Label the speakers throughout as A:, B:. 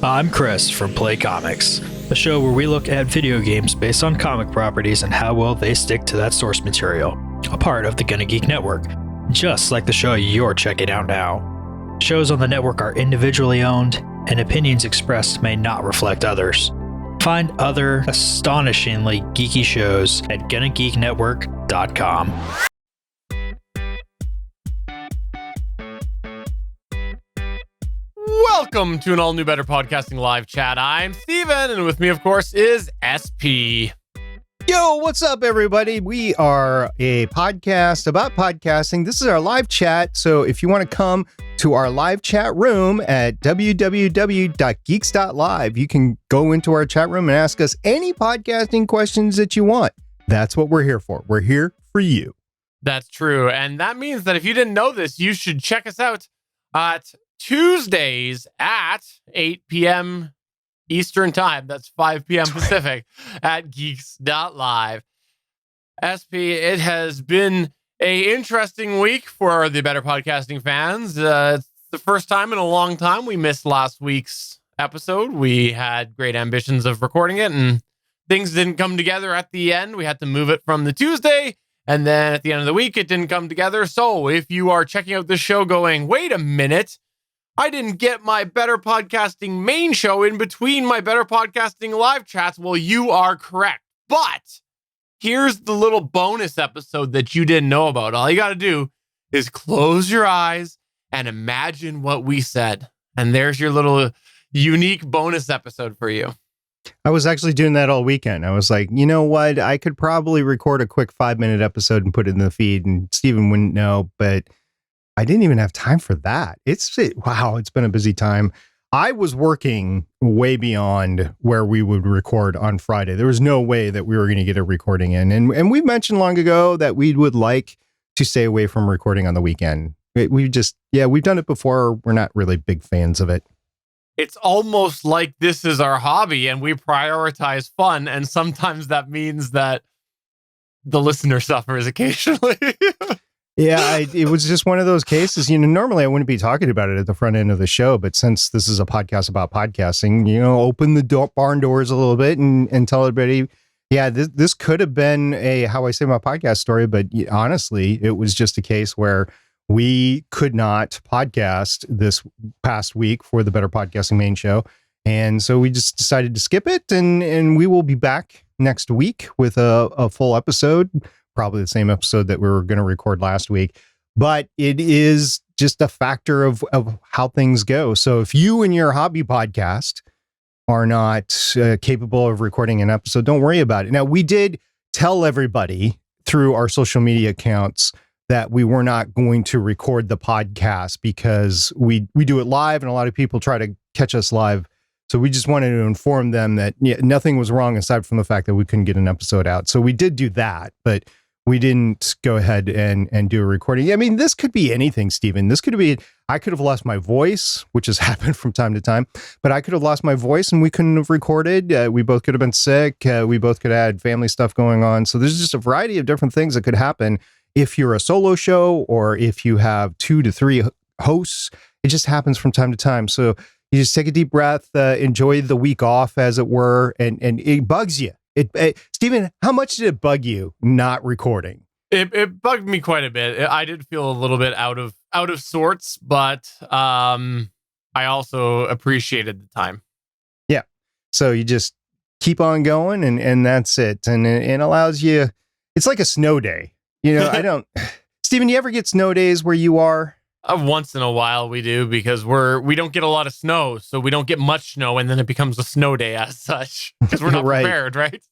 A: I'm Chris from Play Comics, a show where we look at video games based on comic properties and how well they stick to that source material, a part of the GonnaGeek network, just like the show you're checking out now. Shows on the network are individually owned, and opinions expressed may not reflect others. Find other astonishingly geeky shows at GonnaGeekNetwork.com.
B: Welcome to an all-new Better Podcasting live chat. I'm Steven, and with me, of course, is SP.
C: Yo, what's up, everybody? We are a podcast about podcasting. This is our live chat, so if you want to come to our live chat room at www.Geeks.Live, you can go into our chat room and ask us any podcasting questions that you want. That's what we're here for. We're here for you.
B: That's true, and that means that if you didn't know this, you should check us out at Tuesdays at 8 p.m. Eastern Time. That's 5 p.m. Pacific at Geeks.Live. SP, it has been a interesting week for the Better Podcasting fans. It's the first time in a long time we missed last week's episode. We had great ambitions of recording it, and things didn't come together at the end. We had to move it from the Tuesday, and then at the end of the week, it didn't come together. So if you are checking out this show going, wait a minute, I didn't get my Better Podcasting main show in between my Better Podcasting live chats. Well, you are correct. But here's the little bonus episode that you didn't know about. All you got to do is close your eyes and imagine what we said. And there's your little unique bonus episode for you.
C: I was actually doing that all weekend. I was like, you know what? I could probably record a quick 5-minute episode and put it in the feed, and Steven wouldn't know, but I didn't even have time for that. Wow, it's been a busy time. I was working way beyond where we would record on Friday. There was no way that we were going to get a recording in. And we mentioned long ago that we would like to stay away from recording on the weekend. We've done it before. We're not really big fans of it.
B: It's almost like this is our hobby and we prioritize fun. And sometimes that means that the listener suffers occasionally.
C: Yeah, it was just one of those cases. Normally I wouldn't be talking about it at the front end of the show, but since this is a podcast about podcasting, open the barn doors a little bit and tell everybody, yeah, this could have been a How I Say My Podcast story, but honestly, it was just a case where we could not podcast this past week for the Better Podcasting main show. And so we just decided to skip it, and we will be back next week with a full episode. Probably the same episode that we were going to record last week, but it is just a factor of how things go. So if you and your hobby podcast are not capable of recording an episode, don't worry about it. Now, we did tell everybody through our social media accounts that we were not going to record the podcast because we do it live, and a lot of people try to catch us live. So we just wanted to inform them that nothing was wrong aside from the fact that we couldn't get an episode out. So we did do that, but we didn't go ahead and do a recording. I mean, this could be anything, Steven. This could be, I could have lost my voice, which has happened from time to time, but I could have lost my voice and we couldn't have recorded. We both could have been sick. We both could have had family stuff going on. So there's just a variety of different things that could happen if you're a solo show or if you have 2 to 3 hosts. It just happens from time to time. So you just take a deep breath, enjoy the week off, as it were, and it bugs you. Steven, how much did it bug you not recording?
B: It bugged me quite a bit. I did feel a little bit out of sorts, but I also appreciated the time.
C: Yeah. So you just keep on going, and that's it. And it allows you, it's like a snow day. Steven, you ever get snow days where you are?
B: Once in a while we do, because we don't get a lot of snow, so we don't get much snow, and then it becomes a snow day as such because we're not
C: right.
B: prepared, right?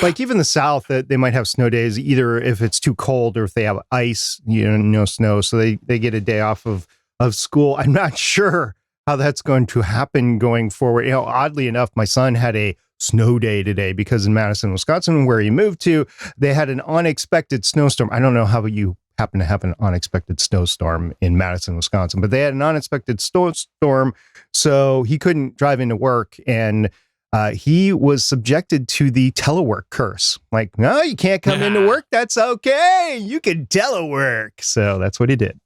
C: Like even the South, they might have snow days, either if it's too cold or if they have ice, no snow, so they get a day off of school. I'm not sure how that's going to happen going forward. Oddly enough, my son had a snow day today because in Madison, Wisconsin, where he moved to, they had an unexpected snowstorm. I don't know how you happen to have an unexpected snowstorm in Madison, Wisconsin, but they had an unexpected snowstorm, so he couldn't drive into work, and he was subjected to the telework curse. Like, no, you can't come into work. That's okay. You can telework. So that's what he did.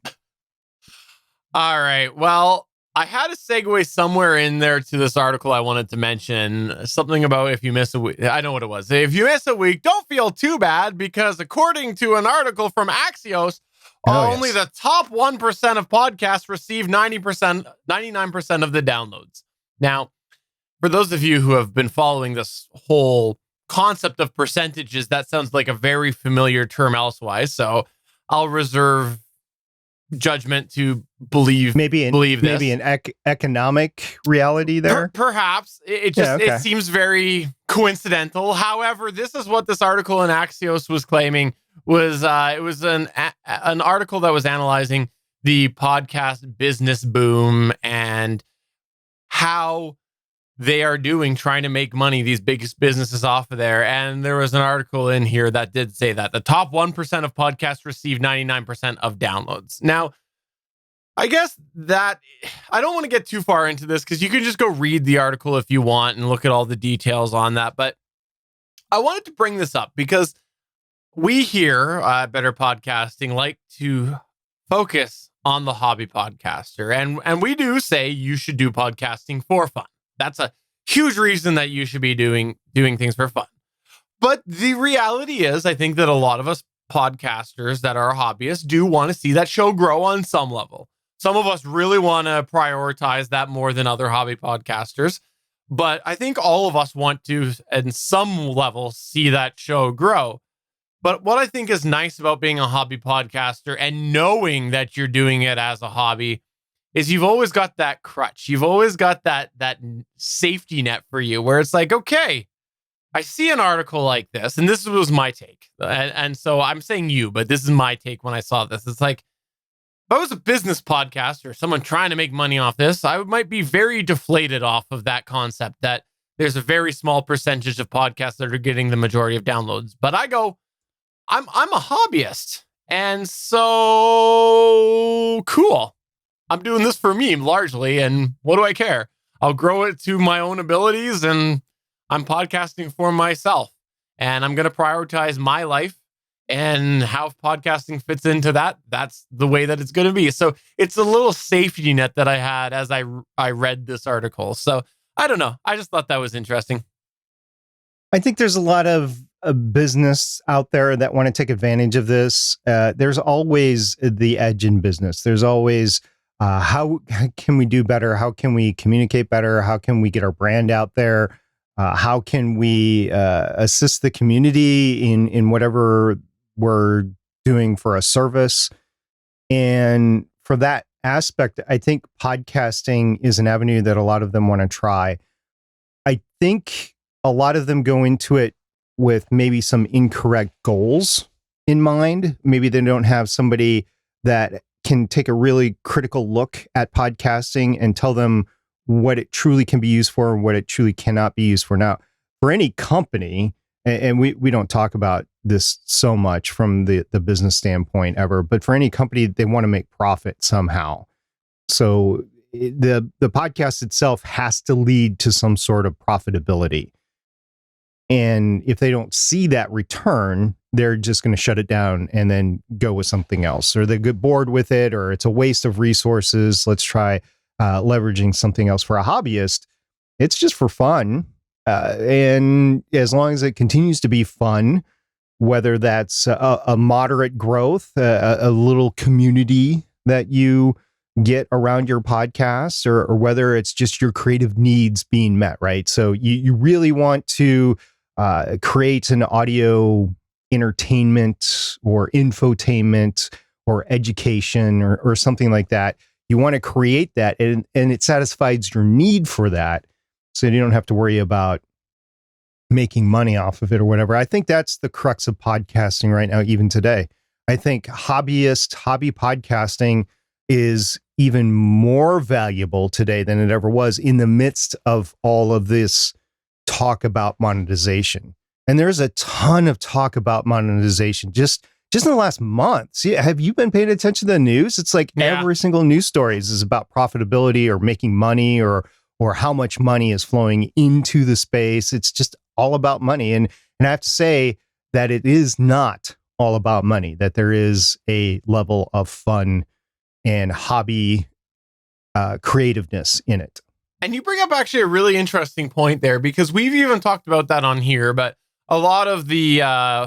B: All right. Well, I had a segue somewhere in there to this article I wanted to mention. Something about if you miss a week. I know what it was. If you miss a week, don't feel too bad because according to an article from Axios, only the top 1% of podcasts receive 99% of the downloads. Now, for those of you who have been following this whole concept of percentages, that sounds like a very familiar term elsewise. So I'll reserve judgment to believe this.
C: An economic reality there.
B: Perhaps it seems very coincidental. However, this is what this article in Axios was claiming was it was an article that was analyzing the podcast business boom and how they are doing trying to make money, these biggest businesses off of there. And there was an article in here that did say that the top 1% of podcasts receive 99% of downloads. Now, I guess that I don't want to get too far into this because you can just go read the article if you want and look at all the details on that. But I wanted to bring this up because we here at Better Podcasting like to focus on the hobby podcaster. And we do say you should do podcasting for fun. That's a huge reason that you should be doing things for fun. But the reality is, I think that a lot of us podcasters that are hobbyists do want to see that show grow on some level. Some of us really want to prioritize that more than other hobby podcasters. But I think all of us want to, at some level, see that show grow. But what I think is nice about being a hobby podcaster and knowing that you're doing it as a hobby is you've always got that crutch. You've always got that safety net for you where it's like, okay, I see an article like this, and this was my take. And so I'm saying you, but this is my take when I saw this. It's like, if I was a business podcaster or someone trying to make money off this, I might be very deflated off of that concept that there's a very small percentage of podcasts that are getting the majority of downloads. But I go, I'm a hobbyist. And so cool. I'm doing this for me largely, and what do I care? I'll grow it to my own abilities, and I'm podcasting for myself. And I'm going to prioritize my life and how podcasting fits into that. That's the way that it's going to be. So it's a little safety net that I had as I read this article. So I don't know. I just thought that was interesting.
C: I think there's a lot of business out there that want to take advantage of this. There's always the edge in business. There's always how can we do better? How can we communicate better? How can we get our brand out there? How can we assist the community in whatever we're doing for a service? And for that aspect, I think podcasting is an avenue that a lot of them want to try. I think a lot of them go into it with maybe some incorrect goals in mind. Maybe they don't have somebody that can take a really critical look at podcasting and tell them what it truly can be used for and what it truly cannot be used for. Now, for any company, and we don't talk about this so much from the business standpoint ever, but for any company, they want to make profit somehow. So the podcast itself has to lead to some sort of profitability. And if they don't see that return, they're just going to shut it down and then go with something else, or they get bored with it, or it's a waste of resources. Let's try leveraging something else. For a hobbyist, it's just for fun. And as long as it continues to be fun, whether that's a moderate growth, a little community that you get around your podcast, or whether it's just your creative needs being met, right? So you really want to create an audio entertainment or infotainment or education or something like that. You want to create that, and it satisfies your need for that, so you don't have to worry about making money off of it or whatever. I think that's the crux of podcasting right now, even today. I think hobby podcasting is even more valuable today than it ever was in the midst of all of this talk about monetization. And there's a ton of talk about monetization just in the last month. See, have you been paying attention to the news? It's like every single news story is about profitability or making money or how much money is flowing into the space. It's just all about money. And I have to say that it is not all about money, that there is a level of fun and hobby creativeness in it.
B: And you bring up actually a really interesting point there, because we've even talked about that on here, but a lot of the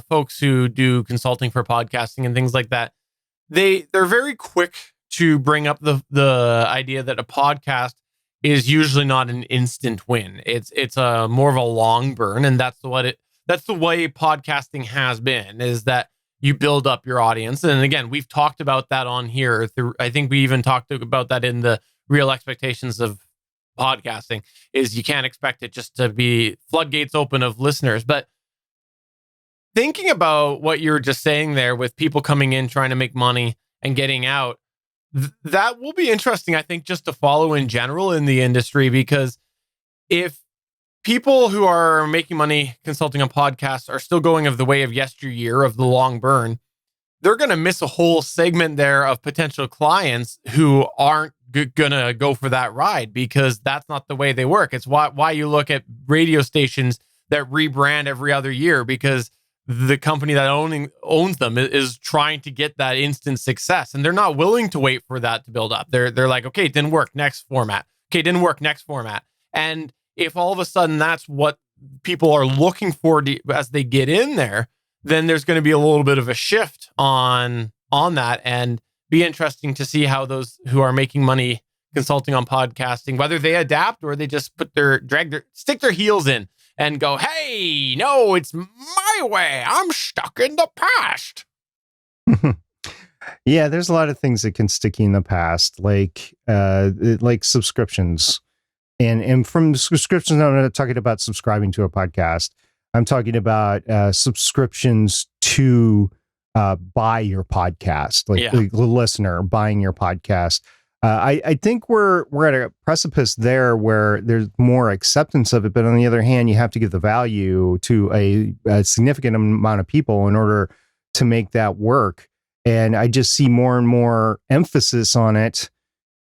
B: folks who do consulting for podcasting and things like that, they're very quick to bring up the idea that a podcast is usually not an instant win. It's a more of a long burn, and that's the way podcasting has been, is that you build up your audience. And again, we've talked about that on here. I think we even talked about that in the Real Expectations of Podcasting, is you can't expect it just to be floodgates open of listeners. But thinking about what you're just saying there, with people coming in trying to make money and getting out, that will be interesting, I think, just to follow in general in the industry, because if people who are making money consulting on podcasts are still going of the way of yesteryear, of the long burn, they're going to miss a whole segment there of potential clients who aren't going to go for that ride, because that's not the way they work. It's why you look at radio stations that rebrand every other year, because the company that owns them is trying to get that instant success, and they're not willing to wait for that to build up. They're like, okay, it didn't work, next format. Okay, it didn't work, next format. And if all of a sudden that's what people are looking for as they get in there, then there's going to be a little bit of a shift on that, and be interesting to see how those who are making money consulting on podcasting, whether they adapt or they just stick their heels in and go, hey, no, it's my way. I'm stuck in the past.
C: Yeah, there's a lot of things that can stick you in the past, like subscriptions. And from subscriptions, I'm not talking about subscribing to a podcast. I'm talking about subscriptions to buy your podcast, like the listener buying your podcast. I think we're at a precipice there where there's more acceptance of it, but on the other hand, you have to give the value to a significant amount of people in order to make that work. And I just see more and more emphasis on it.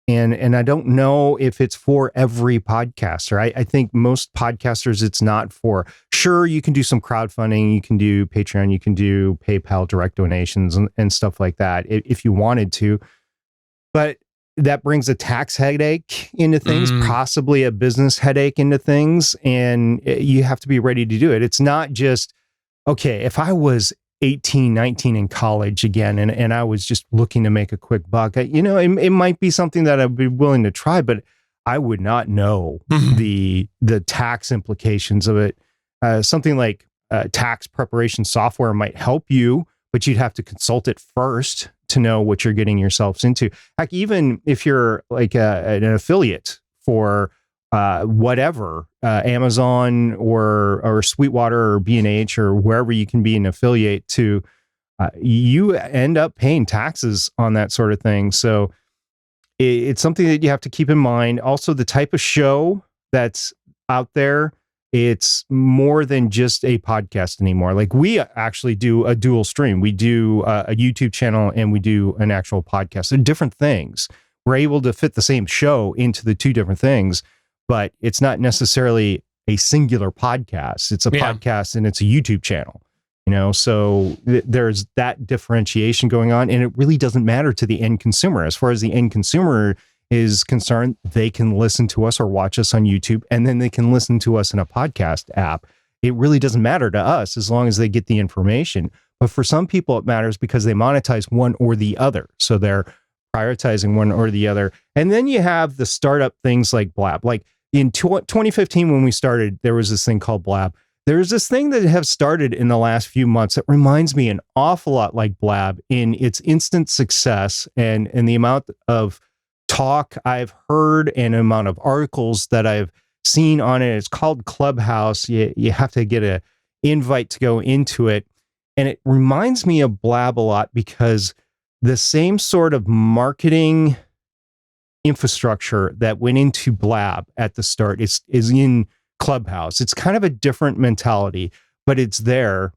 C: And I don't know if it's for every podcaster. I think most podcasters, it's not for. Sure, you can do some crowdfunding, you can do Patreon, you can do PayPal direct donations and stuff like that if you wanted to. But that brings a tax headache into things, possibly a business headache into things. And you have to be ready to do it. It's not just, okay, if I was 18, 19 in college again, and I was just looking to make a quick buck, it might be something that I'd be willing to try, but I would not know the tax implications of it. Something like tax preparation software might help you, but you'd have to consult it first to know what you're getting yourselves into. Heck, even if you're like an affiliate for whatever, Amazon or Sweetwater or B&H or wherever you can be an affiliate to, you end up paying taxes on that sort of thing. So it's something that you have to keep in mind. Also, the type of show that's out there, it's more than just a podcast anymore. Like, we actually do a dual stream. We do a YouTube channel and we do an actual podcast. They're different things. We're able to fit the same show into the two different things, but it's not necessarily a singular podcast. It's a podcast and it's a YouTube channel, so there's that differentiation going on, and it really doesn't matter to the end consumer. As far as the end consumer is concerned, they can listen to us or watch us on YouTube, and then they can listen to us in a podcast app. It really doesn't matter to us as long as they get the information. But for some people, it matters because they monetize one or the other. So they're prioritizing one or the other. And then you have the startup things like Blab. Like in 2015, when we started, there was this thing called Blab. There's this thing that has started in the last few months that reminds me an awful lot like Blab in its instant success and the amount of talk I've heard and amount of articles that I've seen on it. It's called Clubhouse. You have to get an invite to go into it. And it reminds me of Blab a lot because the same sort of marketing infrastructure that went into Blab at the start is in Clubhouse. It's kind of a different mentality, but it's there.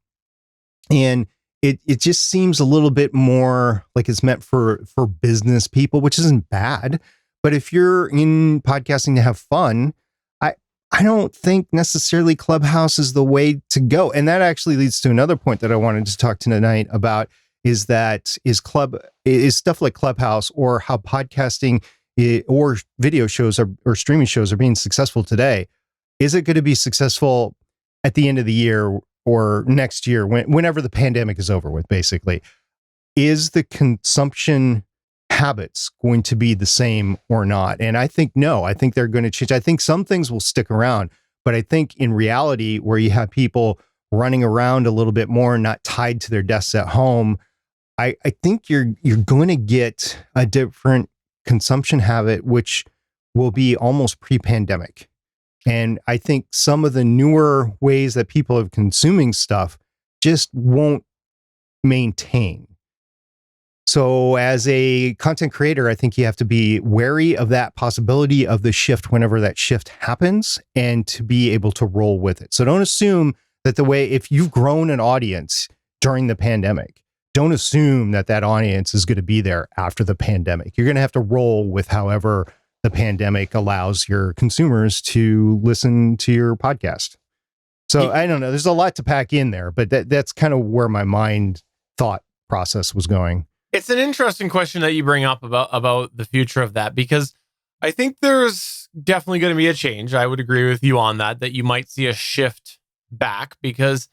C: And it just seems a little bit more like it's meant for business people, which isn't bad. But if you're in podcasting to have fun, I don't think necessarily Clubhouse is the way to go. And that actually leads to another point that I wanted to talk tonight about, is stuff like Clubhouse or how podcasting or video shows or streaming shows are being successful today, is it going to be successful at the end of the year or next year, whenever the pandemic is over with, basically? Is the consumption habits going to be the same or not? And I think no. I think they're going to change. I think some things will stick around, but I think in reality, where you have people running around a little bit more and not tied to their desks at home, I think you're going to get a different consumption habit, which will be almost pre-pandemic. And I think some of the newer ways that people are consuming stuff just won't maintain. So as a content creator, I think you have to be wary of that possibility of the shift whenever that shift happens, and to be able to roll with it. So don't assume that if you've grown an audience during the pandemic, don't assume that audience is going to be there after the pandemic. You're going to have to roll with however the pandemic allows your consumers to listen to your podcast. So I don't know. There's a lot to pack in there, but that's kind of where my thought process was going.
B: It's an interesting question that you bring up about the future of that, because I think there's definitely going to be a change. I would agree with you on that you might see a shift back, because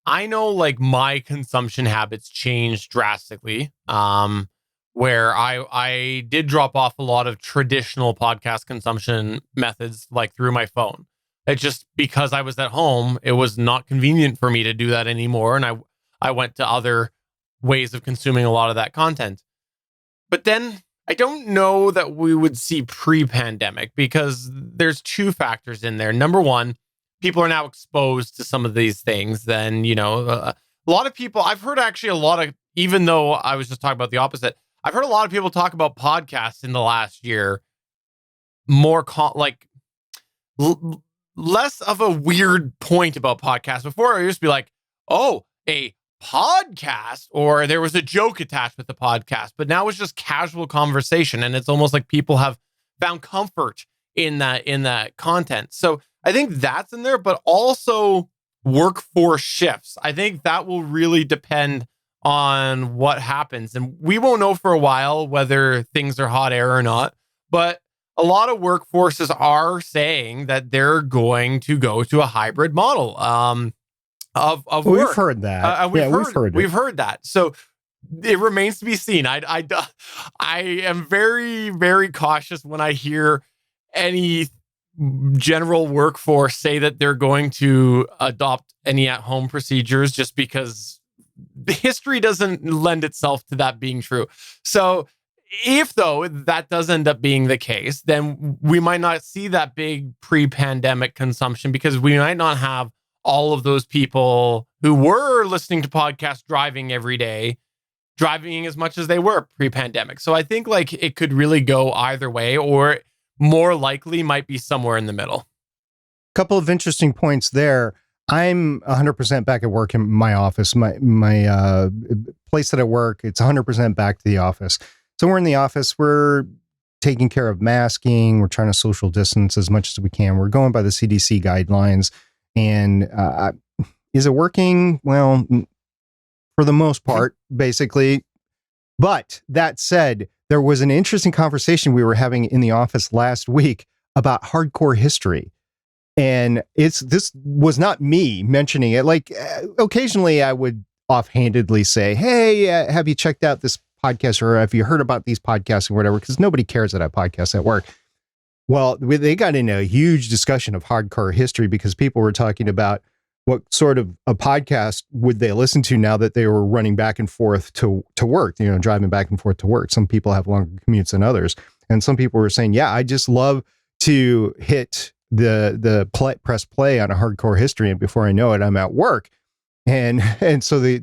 B: I know like my consumption habits changed drastically, where I did drop off a lot of traditional podcast consumption methods, like through my phone. It's just because I was at home, it was not convenient for me to do that anymore. And I went to other ways of consuming a lot of that content. But then I don't know that we would see pre-pandemic, because there's two factors in there. Number one, people are now exposed to some of these things. Then, a lot of people, I've heard actually a lot of, even though I was just talking about the opposite, I've heard a lot of people talk about podcasts in the last year, more less of a weird point about podcasts. Before, I used to be like, oh, a podcast, or there was a joke attached with the podcast, but now it's just casual conversation, and it's almost like people have found comfort in that content. So I think that's in there, but also workforce shifts. I think that will really depend on what happens, and we won't know for a while whether things are hot air or not. But a lot of workforces are saying that they're going to go to a hybrid model of work.
C: We've heard that.
B: We've heard that. So it remains to be seen. I am very, very cautious when I hear any general workforce say that they're going to adopt any at-home procedures, just because the history doesn't lend itself to that being true. So if, though, that does end up being the case, then we might not see that big pre-pandemic consumption, because we might not have all of those people who were listening to podcasts driving every day, driving as much as they were pre-pandemic. So I think like it could really go either way, or more likely might be somewhere in the middle.
C: Couple of interesting points there. I'm 100% back at work in my office. My place that I work, it's 100% back to the office. So we're in the office, we're taking care of masking, we're trying to social distance as much as we can. We're going by the CDC guidelines. And is it working? Well, for the most part, basically. But that said, there was an interesting conversation we were having in the office last week about hardcore history. And this was not me mentioning it. Like occasionally I would offhandedly say, hey, have you checked out this podcast, or have you heard about these podcasts or whatever? Because nobody cares that I podcast at work. Well, they got into a huge discussion of hardcore history, because people were talking about what sort of a podcast would they listen to now that they were running back and forth to work, driving back and forth to work. Some people have longer commutes than others. And some people were saying, yeah, I just love to hit press play on a hardcore history, and before I know it, I'm at work. And so it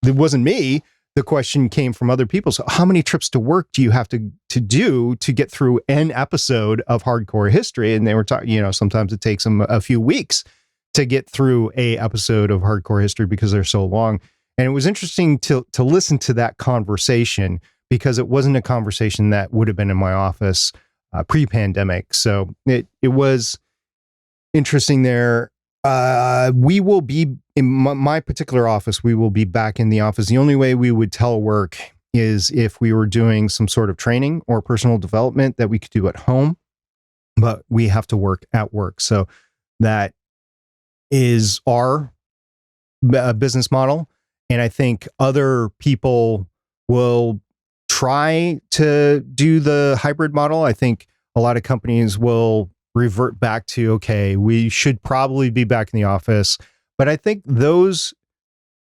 C: wasn't me. The question came from other people. So how many trips to work do you have to do to get through an episode of hardcore history? And they were talking, sometimes it takes them a few weeks to get through a episode of hardcore history because they're so long. And it was interesting to listen to that conversation, because it wasn't a conversation that would have been in my office pre-pandemic. So it was interesting there. We will be in my particular office. We will be back in the office. The only way we would telework is if we were doing some sort of training or personal development that we could do at home, but we have to work at work. So that is our business model. And I think other people will try to do the hybrid model. I think a lot of companies will revert back to, okay, we should probably be back in the office. But I think those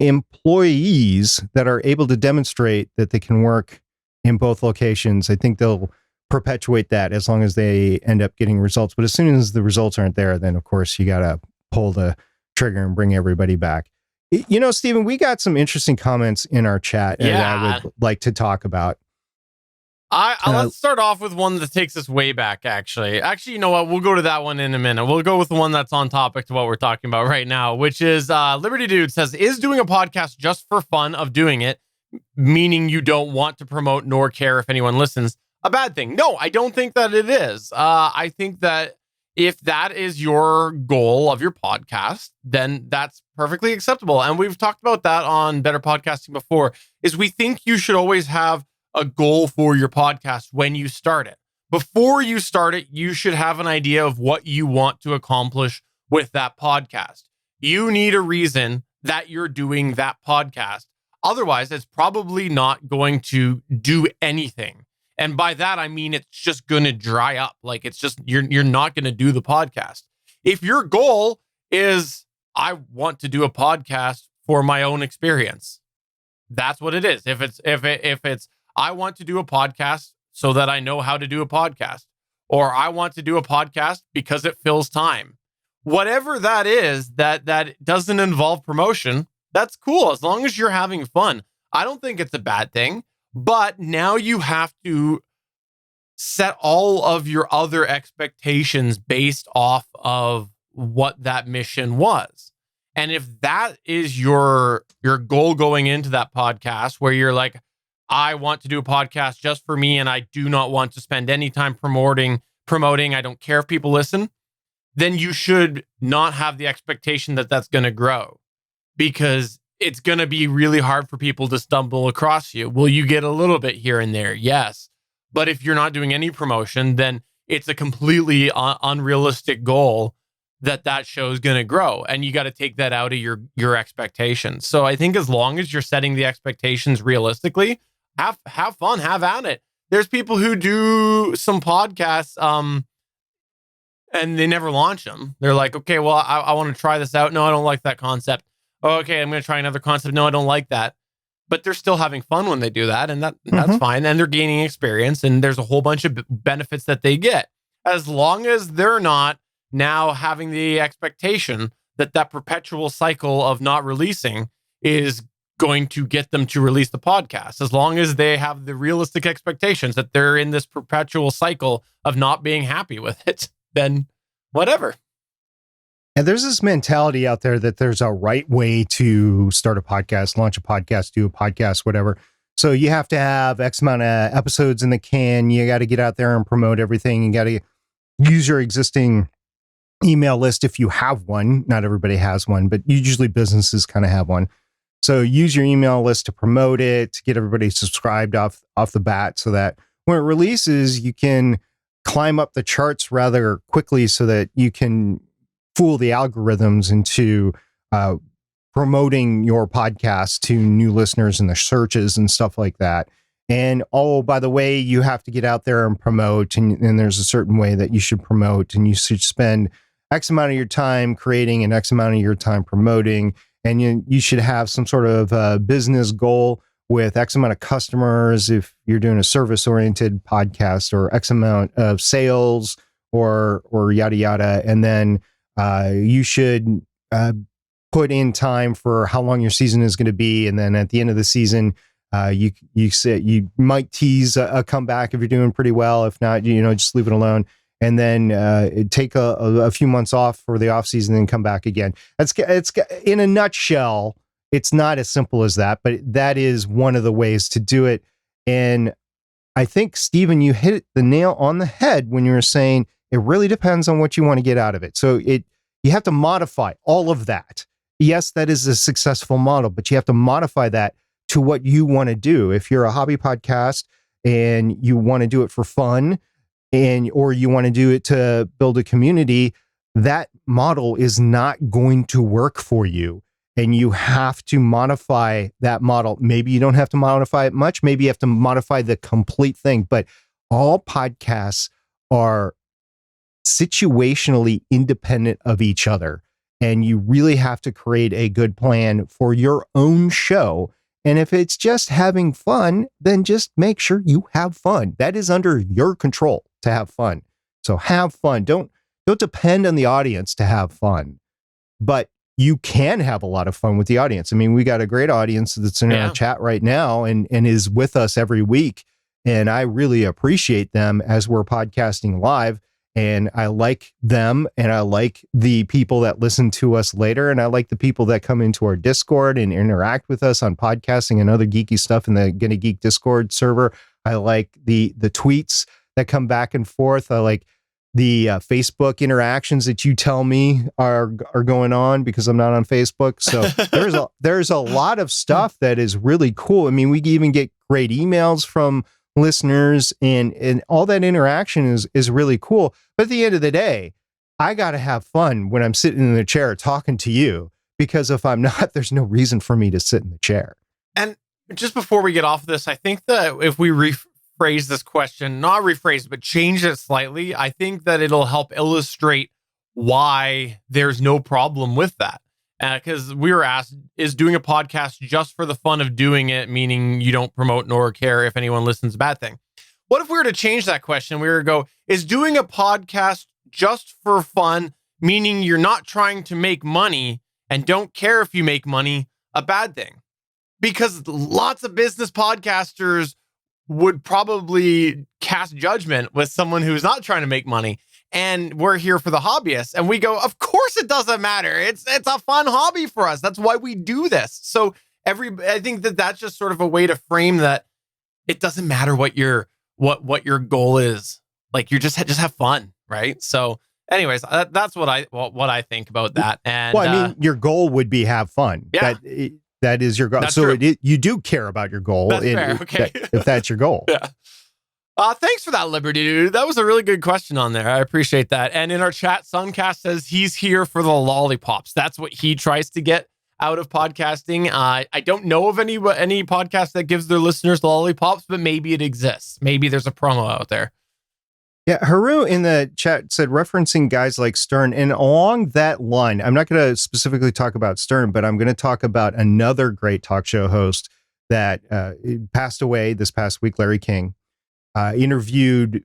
C: employees that are able to demonstrate that they can work in both locations, I think they'll perpetuate that as long as they end up getting results. But as soon as the results aren't there, then of course you got to pull the trigger and bring everybody back. You know, Stephen, we got some interesting comments in our chat that I would like to talk about.
B: Let's start off with one that takes us way back, actually. Actually, you know what? We'll go to that one in a minute. We'll go with the one that's on topic to what we're talking about right now, which is Liberty Dude says, is doing a podcast just for fun of doing it, meaning you don't want to promote nor care if anyone listens, a bad thing? No, I don't think that it is. I think that if that is your goal of your podcast, then that's perfectly acceptable. And we've talked about that on Better Podcasting before, is we think you should always have a goal for your podcast when you start it. Before you start it, you should have an idea of what you want to accomplish with that podcast. You need a reason that you're doing that podcast. Otherwise, it's probably not going to do anything. And by that, I mean, it's just going to dry up. Like, it's just, you're not going to do the podcast. If your goal is, I want to do a podcast for my own experience, that's what it is. If it's, I want to do a podcast so that I know how to do a podcast, or I want to do a podcast because it fills time. Whatever that is, that doesn't involve promotion, that's cool. As long as you're having fun, I don't think it's a bad thing. But now you have to set all of your other expectations based off of what that mission was. And if that is your goal going into that podcast, where you're like, I want to do a podcast just for me and I do not want to spend any time promoting, I don't care if people listen, then you should not have the expectation that that's going to grow, because it's going to be really hard for people to stumble across you. Will you get a little bit here and there? Yes. But if you're not doing any promotion, then it's a completely unrealistic goal that show is going to grow. And you got to take that out of your expectations. So I think as long as you're setting the expectations realistically, have fun, have at it. There's people who do some podcasts and they never launch them. They're like, okay, well, I want to try this out. No, I don't like that concept. Oh, okay, I'm going to try another concept. No, I don't like that. But they're still having fun when they do that, and that's fine. And they're gaining experience, and there's a whole bunch of benefits that they get. As long as they're not now having the expectation that perpetual cycle of not releasing is going to get them to release the podcast. As long as they have the realistic expectations that they're in this perpetual cycle of not being happy with it, then whatever.
C: And there's this mentality out there that there's a right way to start a podcast, launch a podcast, do a podcast, whatever. So you have to have X amount of episodes in the can. You got to get out there and promote everything. You got to use your existing email list if you have one. Not everybody has one, but usually businesses kind of have one. So use your email list to promote it, to get everybody subscribed off the bat, so that when it releases, you can climb up the charts rather quickly, so that you can fool the algorithms into promoting your podcast to new listeners in the searches and stuff like that. And oh, by the way, you have to get out there and promote, and there's a certain way that you should promote, and you should spend X amount of your time creating and X amount of your time promoting. And you should have some sort of business goal with X amount of customers if you're doing a service-oriented podcast, or X amount of sales, or yada, yada. And then you should put in time for how long your season is going to be. And then at the end of the season, you say you might tease a comeback if you're doing pretty well. If not, just leave it alone. And then take a few months off for the off season, and then come back again. It's in a nutshell. It's not as simple as that, but that is one of the ways to do it. And I think, Stephen, you hit the nail on the head when you were saying it really depends on what you want to get out of it. So you have to modify all of that. Yes, that is a successful model, but you have to modify that to what you want to do. If you're a hobby podcast and you want to do it for fun, or you want to do it to build a community, that model is not going to work for you. And you have to modify that model. Maybe you don't have to modify it much. Maybe you have to modify the complete thing. But all podcasts are situationally independent of each other. And you really have to create a good plan for your own show. And if it's just having fun, then just make sure you have fun. That is under your control to have fun. So have fun. Don't depend on the audience to have fun. But you can have a lot of fun with the audience. I mean, we got a great audience that's in our chat right now and is with us every week. And I really appreciate them as we're podcasting live. And I like them, and I like the people that listen to us later, and I like the people that come into our Discord and interact with us on podcasting and other geeky stuff in the GonnaGeek Discord server. I like the tweets that come back and forth. I like the Facebook interactions that you tell me are going on because I'm not on Facebook. So there's a lot of stuff that is really cool. I mean, we even get great emails from listeners, and all that interaction is really cool. But at the end of the day, I got to have fun when I'm sitting in the chair talking to you, because if I'm not, there's no reason for me to sit in the chair.
B: And just before we get off of this, I think that if we rephrase this question, not rephrase, but change it slightly, I think that it'll help illustrate why there's no problem with that. Because we were asked, is doing a podcast just for the fun of doing it, meaning you don't promote nor care if anyone listens, a bad thing? What if we were to change that question? We were to go, is doing a podcast just for fun, meaning you're not trying to make money and don't care if you make money, a bad thing? Because lots of business podcasters would probably cast judgment with someone who's not trying to make money. And we're here for the hobbyists. And we go, of course it doesn't matter. It's a fun hobby for us. That's why we do this. So I think that's just sort of a way to frame that it doesn't matter what your goal is. Like, you just have fun, right? So anyways, that's what I think about that. And
C: well, I mean, your goal would be have fun.
B: Yeah.
C: That is your goal.
B: That's
C: so
B: true.
C: you do care about your goal.
B: That's fair. Okay.
C: If that's your goal.
B: Yeah. Thanks for that, Liberty Dude. That was a really good question on there. I appreciate that. And in our chat, Suncast says he's here for the lollipops. That's what he tries to get out of podcasting. I don't know of any podcast that gives their listeners lollipops, but maybe it exists. Maybe there's a promo out there.
C: Yeah, Haru in the chat said, referencing guys like Stern, and along that line, I'm not going to specifically talk about Stern, but I'm going to talk about another great talk show host that passed away this past week, Larry King. Interviewed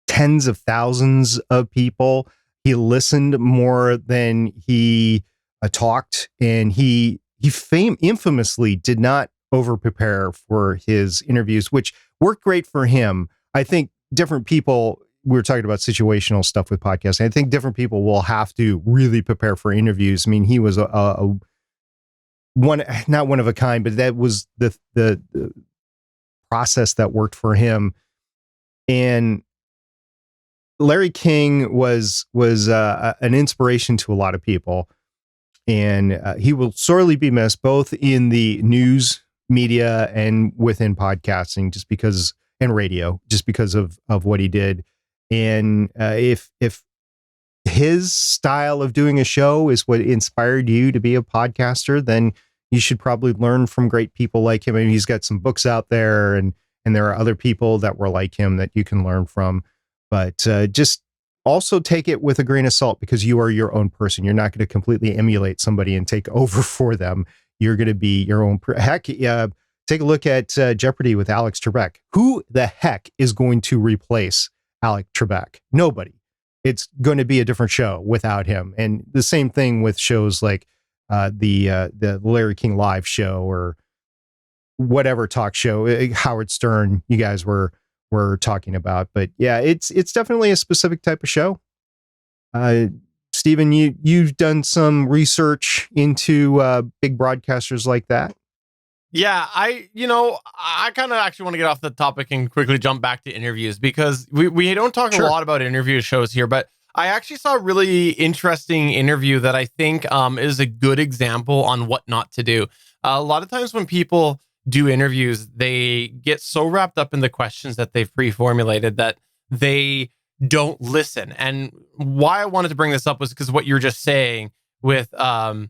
C: tens of thousands of people. He listened more than he talked, and he infamously did not over prepare for his interviews, which worked great for him. I think different people, we were talking about situational stuff with podcasting, I think different people will have to really prepare for interviews. I mean, he was a not one of a kind, but that was the process that worked for him. And Larry King was an inspiration to a lot of people, and he will sorely be missed, both in the news media and within podcasting, and radio, just because of what he did. And if his style of doing a show is what inspired you to be a podcaster, then you should probably learn from great people like him. I mean, he's got some books out there, and there are other people that were like him that you can learn from. But just also take it with a grain of salt, because you are your own person. You're not going to completely emulate somebody and take over for them. You're going to be your own. Take a look at Jeopardy with Alex Trebek. Who the heck is going to replace Alex Trebek? Nobody. It's going to be a different show without him. And the same thing with shows like the Larry King Live show, or whatever talk show, Howard Stern, you guys were talking about. But yeah, it's definitely a specific type of show. Stephen, you've done some research into big broadcasters like that.
B: Yeah, I kind of actually want to get off the topic and quickly jump back to interviews, because we don't talk a lot about interview shows here, but I actually saw a really interesting interview that I think is a good example on what not to do. A lot of times when people do interviews, they get so wrapped up in the questions that they've pre-formulated that they don't listen. And why I wanted to bring this up was because what you're just saying with, sorry,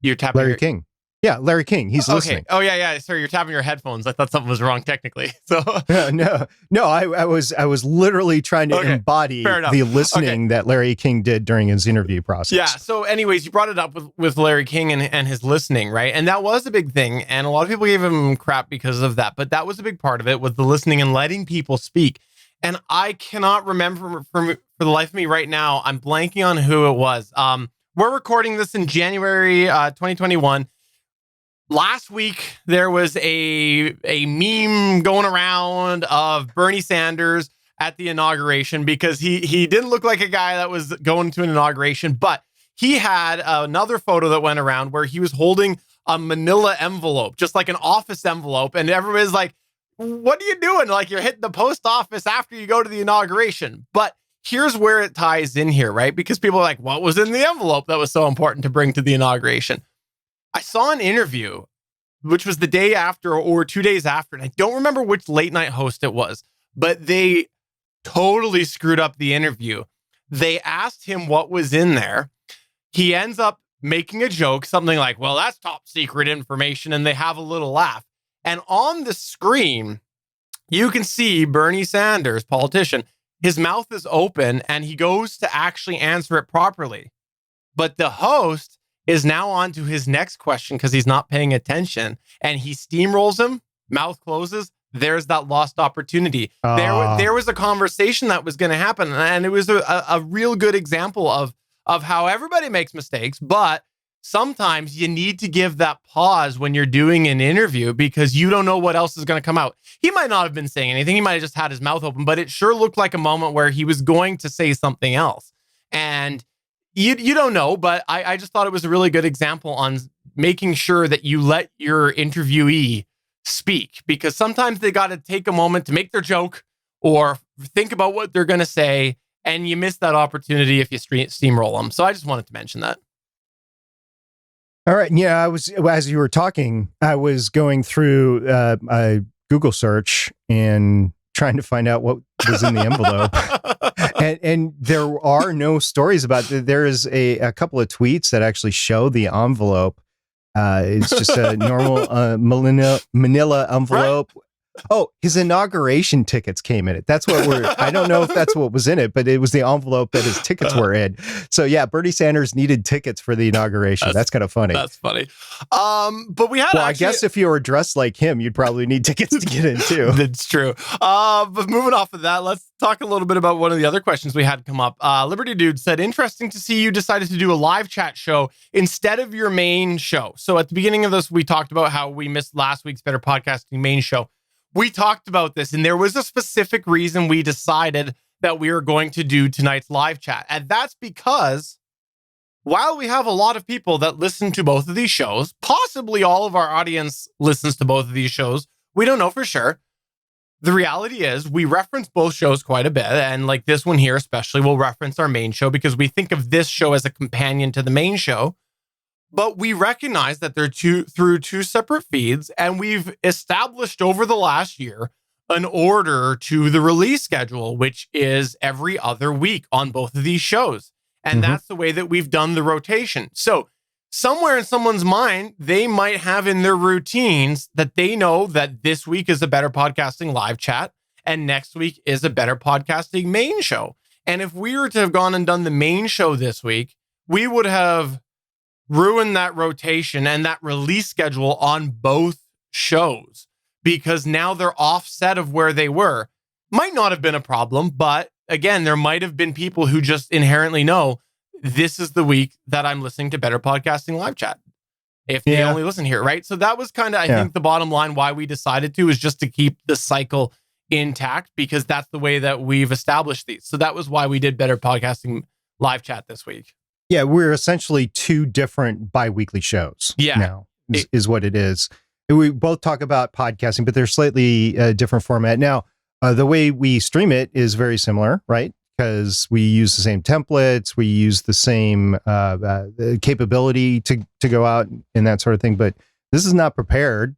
B: you're tapping
C: Larry King. Yeah, Larry King. He's listening.
B: Oh yeah. Sorry, you're tapping your headphones. I thought something was wrong technically. So
C: no. I was literally trying to embody the listening that Larry King did during his interview process.
B: Yeah. So, anyways, you brought it up with Larry King and his listening, right? And that was a big thing, and a lot of people gave him crap because of that. But that was a big part of it, was the listening and letting people speak. And I cannot remember for the life of me right now. I'm blanking on who it was. We're recording this in January 2021. Last week, there was a meme going around of Bernie Sanders at the inauguration because he didn't look like a guy that was going to an inauguration, but he had another photo that went around where he was holding a manila envelope, just like an office envelope. And everybody's like, what are you doing? Like, you're hitting the post office after you go to the inauguration. But here's where it ties in here, right? Because people are like, what was in the envelope that was so important to bring to the inauguration? I saw an interview, which was the day after or 2 days after, and I don't remember which late night host it was, but they totally screwed up the interview. They asked him what was in there. He ends up making a joke, something like, well, that's top secret information, and they have a little laugh. And on the screen, you can see Bernie Sanders, politician, his mouth is open, and he goes to actually answer it properly. But the host is now on to his next question because he's not paying attention, and he steamrolls him, mouth closes. There's that lost opportunity. There was a conversation that was going to happen, and it was a real good example of how everybody makes mistakes, but sometimes you need to give that pause when you're doing an interview because you don't know what else is going to come out. He might not have been saying anything. He might have just had his mouth open, but it sure looked like a moment where he was going to say something else. And you don't know, but I just thought it was a really good example on making sure that you let your interviewee speak, because sometimes they got to take a moment to make their joke or think about what they're going to say, and you miss that opportunity if you steamroll them. So I just wanted to mention that.
C: All right. Yeah, as you were talking, I was going through a Google search and trying to find out what was in the envelope. and there are no stories about it. There is a couple of tweets that actually show the envelope. It's just a normal manila envelope. Right? Oh, his inauguration tickets came in it. That's what I don't know if that's what was in it, but it was the envelope that his tickets were in. So yeah, Bernie Sanders needed tickets for the inauguration. That's kind of funny.
B: That's funny. But we had
C: I guess if you were dressed like him, you'd probably need tickets to get in too.
B: That's true. But moving off of that, let's talk a little bit about one of the other questions we had come up. Liberty Dude said, interesting to see you decided to do a live chat show instead of your main show. So at the beginning of this, we talked about how we missed last week's Better Podcasting main show. We talked about this, and there was a specific reason we decided that we were going to do tonight's live chat. And that's because while we have a lot of people that listen to both of these shows, possibly all of our audience listens to both of these shows, we don't know for sure. The reality is we reference both shows quite a bit. And like this one here, especially, we'll reference our main show because we think of this show as a companion to the main show. But we recognize that they're through two separate feeds, and we've established over the last year an order to the release schedule, which is every other week on both of these shows. And that's the way that we've done the rotation. So somewhere in someone's mind, they might have in their routines that they know that this week is a Better Podcasting live chat and next week is a Better Podcasting main show. And if we were to have gone and done the main show this week, we would have ruin that rotation and that release schedule on both shows because now they're offset of where they were. Might not have been a problem, but again, there might have been people who just inherently know this is the week that I'm listening to Better Podcasting live chat if they only listen here, right? So that was kind of, I think, the bottom line why we decided to is just to keep the cycle intact because that's the way that we've established these. So that was why we did Better Podcasting live chat this week.
C: Yeah, we're essentially two different bi-weekly shows now, is what it is. We both talk about podcasting, but they're slightly different format. Now, the way we stream it is very similar, right? because we use the same templates, we use the same capability to go out and that sort of thing. But this is not prepared.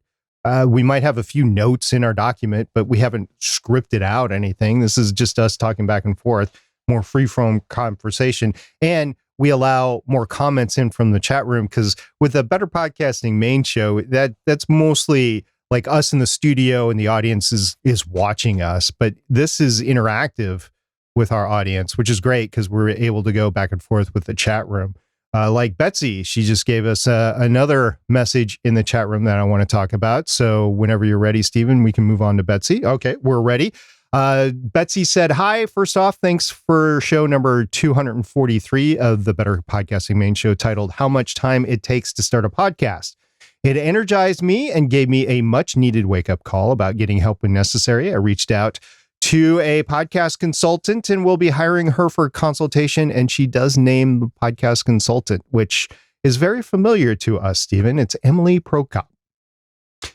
C: We might have a few notes in our document, but we haven't scripted out anything. This is just us talking back and forth, more free-form conversation. And we allow more comments in from the chat room, because with the Better Podcasting main show, that's mostly like us in the studio and the audience is watching us. But this is interactive with our audience, which is great because we're able to go back and forth with the chat room. Like Betsy, she just gave us another message in the chat room that I want to talk about. So whenever you're ready, Stephen, we can move on to Betsy. Okay, we're ready. Betsy said, hi, first off, thanks for show number 243 of the Better Podcasting main show, titled How Much Time It Takes to Start a Podcast. It energized me and gave me a much needed wake up call about getting help when necessary. I reached out to a podcast consultant and will be hiring her for consultation. And she does name the podcast consultant, which is very familiar to us, Stephen. It's Emily Prokop.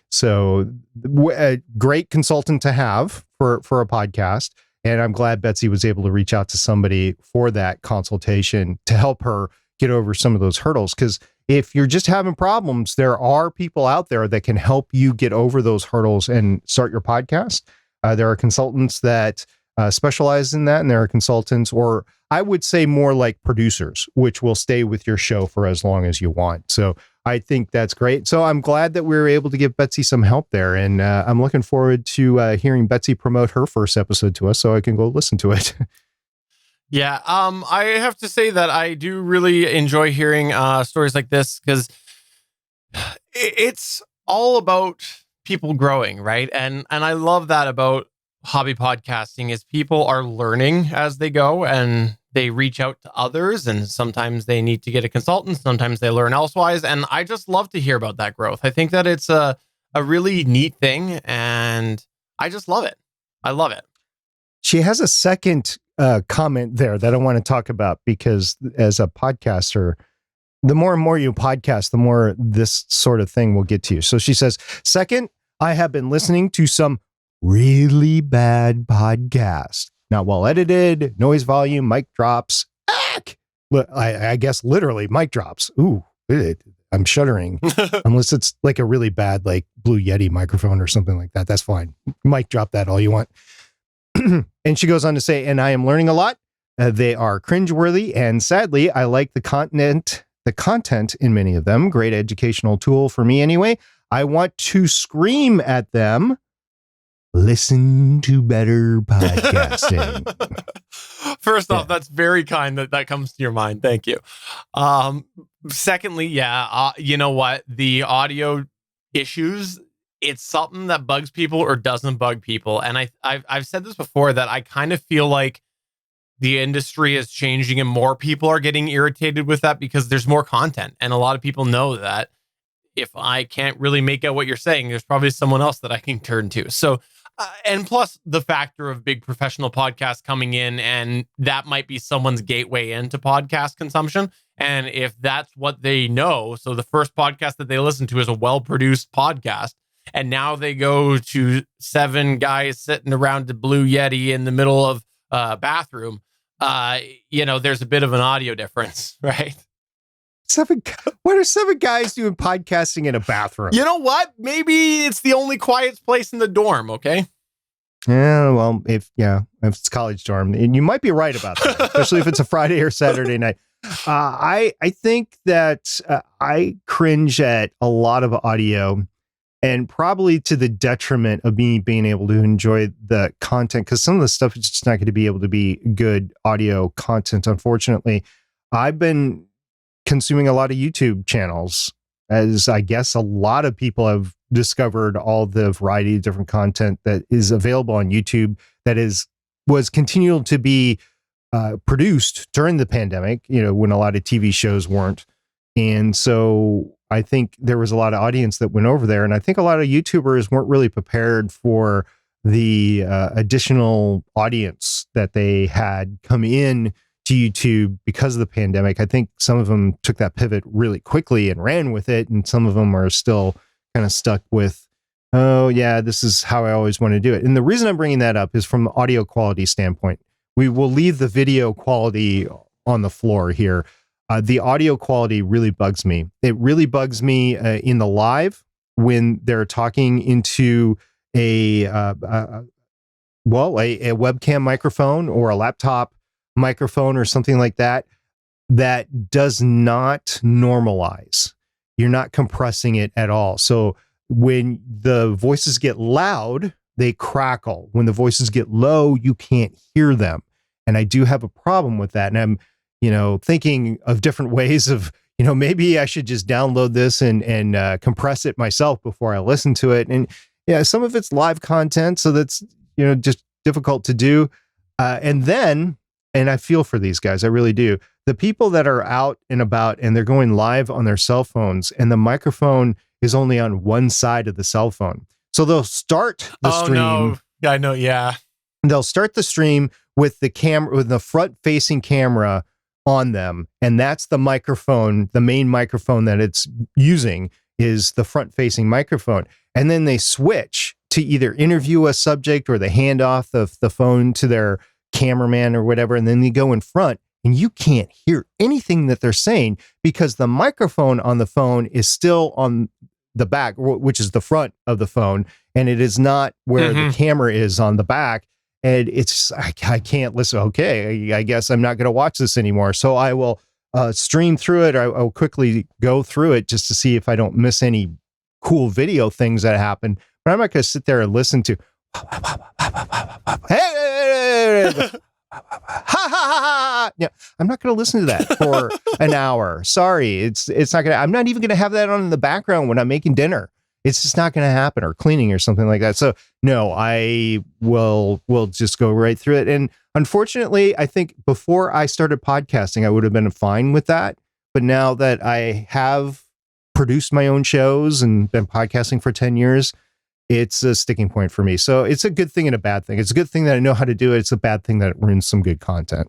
C: So a great consultant to have for a podcast. And I'm glad Betsy was able to reach out to somebody for that consultation to help her get over some of those hurdles. Because if you're just having problems, there are people out there that can help you get over those hurdles and start your podcast. There are consultants that specialize in that, and there are consultants, or I would say more like producers, which will stay with your show for as long as you want. So I think that's great. So I'm glad that we were able to give Betsy some help there. And I'm looking forward to hearing Betsy promote her first episode to us so I can go listen to it.
B: Yeah, I have to say that I do really enjoy hearing stories like this, because it's all about people growing, right? And I love that about hobby podcasting is people are learning as they go, and they reach out to others, and sometimes they need to get a consultant, sometimes they learn elsewise. And I just love to hear about that growth. I think that it's a really neat thing, and I just love it. I love it.
C: She has a second comment there that I want to talk about, because as a podcaster, the more and more you podcast, the more this sort of thing will get to you. So she says, second, I have been listening to some really bad podcasts. Not well edited, noise volume, mic drops. I guess literally mic drops. Ooh, I'm shuddering. Unless it's like a really bad, like Blue Yeti microphone or something like that. That's fine. Mic drop that all you want. And she goes on to say, and I am learning a lot. They are cringeworthy, and sadly, I like the content in many of them. Great educational tool for me anyway. I want to scream at them. Listen to better podcasting.
B: First off, that's very kind that comes to your mind. Thank you. Secondly, you know what? The audio issues, it's something that bugs people or doesn't bug people. And I've said this before, that I kind of feel like the industry is changing and more people are getting irritated with that because there's more content. And a lot of people know that if I can't really make out what you're saying, there's probably someone else that I can turn to. So, and plus the factor of big professional podcasts coming in, and that might be someone's gateway into podcast consumption. And if that's what they know, so the first podcast that they listen to is a well-produced podcast, and now they go to 7 guys sitting around the Blue Yeti in the middle of a bathroom, there's a bit of an audio difference, right?
C: What are 7 guys doing podcasting in a bathroom?
B: You know what? Maybe it's the only quiet place in the dorm, okay?
C: Yeah, well, if it's college dorm, and you might be right about that, especially if it's a Friday or Saturday night. I think that I cringe at a lot of audio, and probably to the detriment of me being able to enjoy the content, because some of the stuff is just not going to be able to be good audio content, unfortunately. I've been consuming a lot of YouTube channels, as I guess a lot of people have discovered all the variety of different content that is available on YouTube that was continual to be produced during the pandemic, when a lot of TV shows weren't. And so I think there was a lot of audience that went over there. And I think a lot of YouTubers weren't really prepared for the additional audience that they had come in to YouTube because of the pandemic. I think some of them took that pivot really quickly and ran with it. And some of them are still kind of stuck with, oh yeah, this is how I always want to do it. And the reason I'm bringing that up is from the audio quality standpoint. we will leave the video quality on the floor here. The audio quality really bugs me. It really bugs me in the live when they're talking into a webcam microphone or a laptop microphone or something like that, that does not normalize. You're not compressing it at all. So when the voices get loud, they crackle. When the voices get low, you can't hear them. And I do have a problem with that. And I'm, thinking of different ways of, maybe I should just download this and compress it myself before I listen to it. And yeah, some of it's live content, so that's, just difficult to do. And I feel for these guys, I really do. The people that are out and about and they're going live on their cell phones and the microphone is only on one side of the cell phone. So they'll start the stream.
B: No. I know. Yeah.
C: They'll start the stream with the camera, with the front facing camera on them. And that's the microphone. The main microphone that it's using is the front facing microphone. And then they switch to either interview a subject or they hand off the phone to their cameraman or whatever. And then they go in front and you can't hear anything that they're saying because the microphone on the phone is still on the back, which is the front of the phone. And it is not where the camera is on the back. And it's, I can't listen. Okay, I guess I'm not going to watch this anymore. So I will stream through it. I'll quickly go through it just to see if I don't miss any cool video things that happen. But I'm not going to sit there and listen to, hey, yeah, I'm not going to listen to that for an hour. Sorry, it's not going to. I'm not even going to have that on in the background when I'm making dinner. It's just not going to happen, or cleaning or something like that. So no, I will just go right through it. And unfortunately, I think before I started podcasting, I would have been fine with that. But now that I have produced my own shows and been podcasting for 10 years, it's a sticking point for me. So it's a good thing and a bad thing. It's a good thing that I know how to do it. It's a bad thing that it ruins some good content.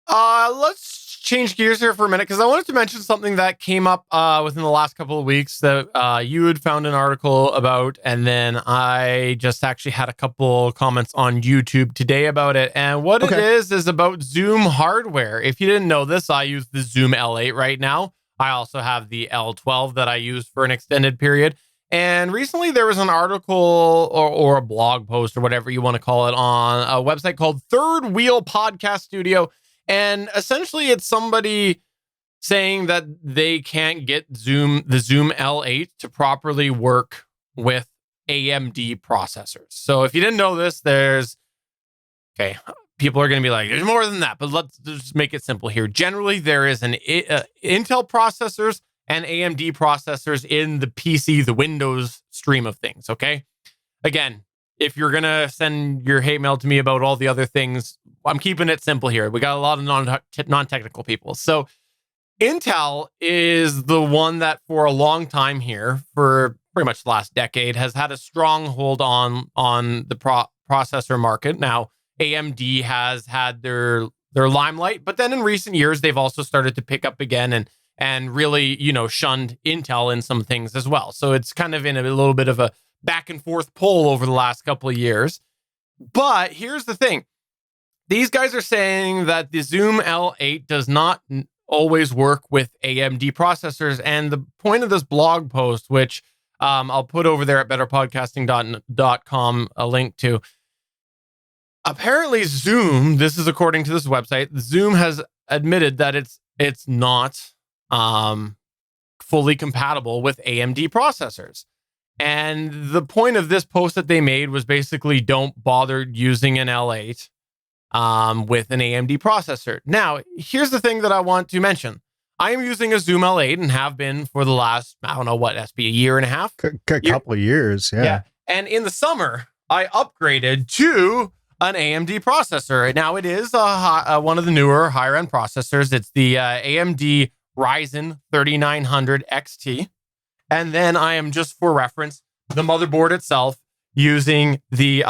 B: Let's change gears here for a minute because I wanted to mention something that came up within the last couple of weeks that you had found an article about, and then I just actually had a couple comments on YouTube today about it. And what it is about Zoom hardware. If you didn't know this, I use the Zoom L8 right now. I also have the L12 that I use for an extended period. And recently there was an article or a blog post or whatever you want to call it on a website called Third Wheel Podcast Studio. And essentially it's somebody saying that they can't get the Zoom L8 to properly work with AMD processors. So if you didn't know this, people are going to be like, there's more than that, but let's just make it simple here. Generally, there is an Intel processors and AMD processors in the PC, the Windows stream of things, okay? Again, if you're going to send your hate mail to me about all the other things, I'm keeping it simple here. We got a lot of non-technical people. So Intel is the one that for a long time here, for pretty much the last decade, has had a stronghold on the processor market. Now, AMD has had their limelight, but then in recent years, they've also started to pick up again and really, shunned Intel in some things as well. So it's kind of in a little bit of a back and forth pull over the last couple of years. But here's the thing. These guys are saying that the Zoom L8 does not always work with AMD processors. And the point of this blog post, which I'll put over there at betterpodcasting.com, a link to, apparently Zoom, this is according to this website, Zoom has admitted that it's not fully compatible with AMD processors. And the point of this post that they made was basically don't bother using an L8 with an AMD processor. Now, here's the thing that I want to mention. I am using a Zoom L8 and have been for the last, I don't know what, that's be a year and a half?
C: Couple of years, yeah.
B: And in the summer, I upgraded to an AMD processor. Now, it is one of the newer higher-end processors. It's the AMD Ryzen 3900 XT. And then I am, just for reference, the motherboard itself using the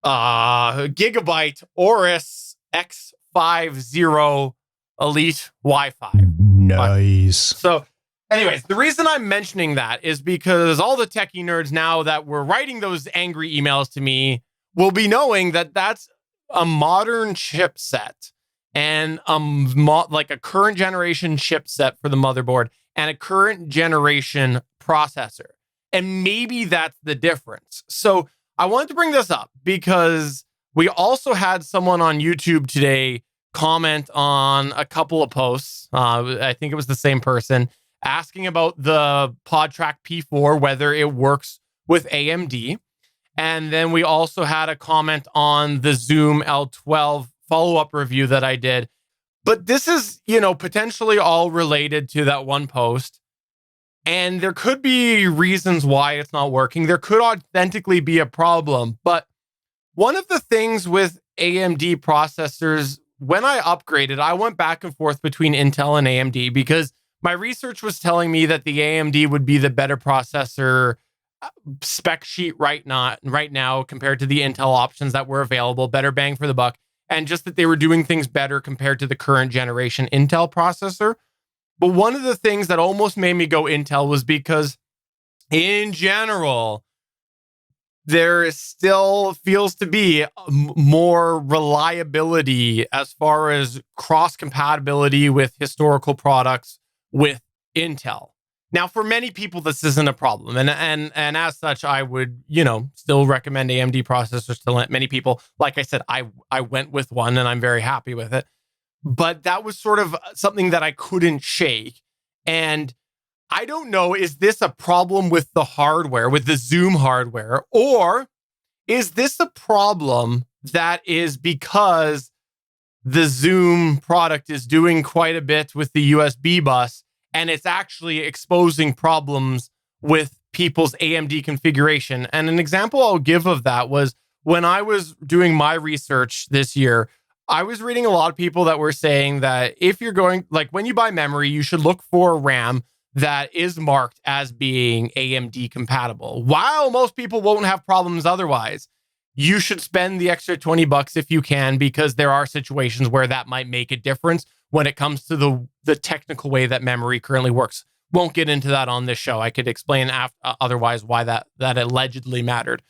B: Gigabyte Aorus X50 Elite Wi-Fi.
C: Nice.
B: So anyways, the reason I'm mentioning that is because all the techie nerds now that were writing those angry emails to me will be knowing that that's a modern chipset and like a current generation chipset for the motherboard and a current generation processor. And maybe that's the difference. So I wanted to bring this up because we also had someone on YouTube today comment on a couple of posts. I think it was the same person asking about the PodTrack P4, whether it works with AMD. And then we also had a comment on the Zoom L12 follow-up review that I did. But this is, potentially all related to that one post. And there could be reasons why it's not working. There could authentically be a problem. But one of the things with AMD processors, when I upgraded, I went back and forth between Intel and AMD because my research was telling me that the AMD would be the better processor spec sheet right now compared to the Intel options that were available, better bang for the buck, and just that they were doing things better compared to the current generation Intel processor. But one of the things that almost made me go Intel was because in general, there still feels to be more reliability as far as cross compatibility with historical products with Intel. Now, for many people, this isn't a problem. And as such, I would, still recommend AMD processors to many people. Like I said, I went with one and I'm very happy with it. But that was sort of something that I couldn't shake. And I don't know, is this a problem with the hardware, with the Zoom hardware? Or is this a problem that is because the Zoom product is doing quite a bit with the USB bus and it's actually exposing problems with people's AMD configuration? And an example I'll give of that was when I was doing my research this year, I was reading a lot of people that were saying that if you're going, like when you buy memory, you should look for RAM that is marked as being AMD compatible. While most people won't have problems otherwise, you should spend the extra $20 if you can, because there are situations where that might make a difference when it comes to the technical way that memory currently works. Won't get into that on this show. I could explain otherwise why that allegedly mattered.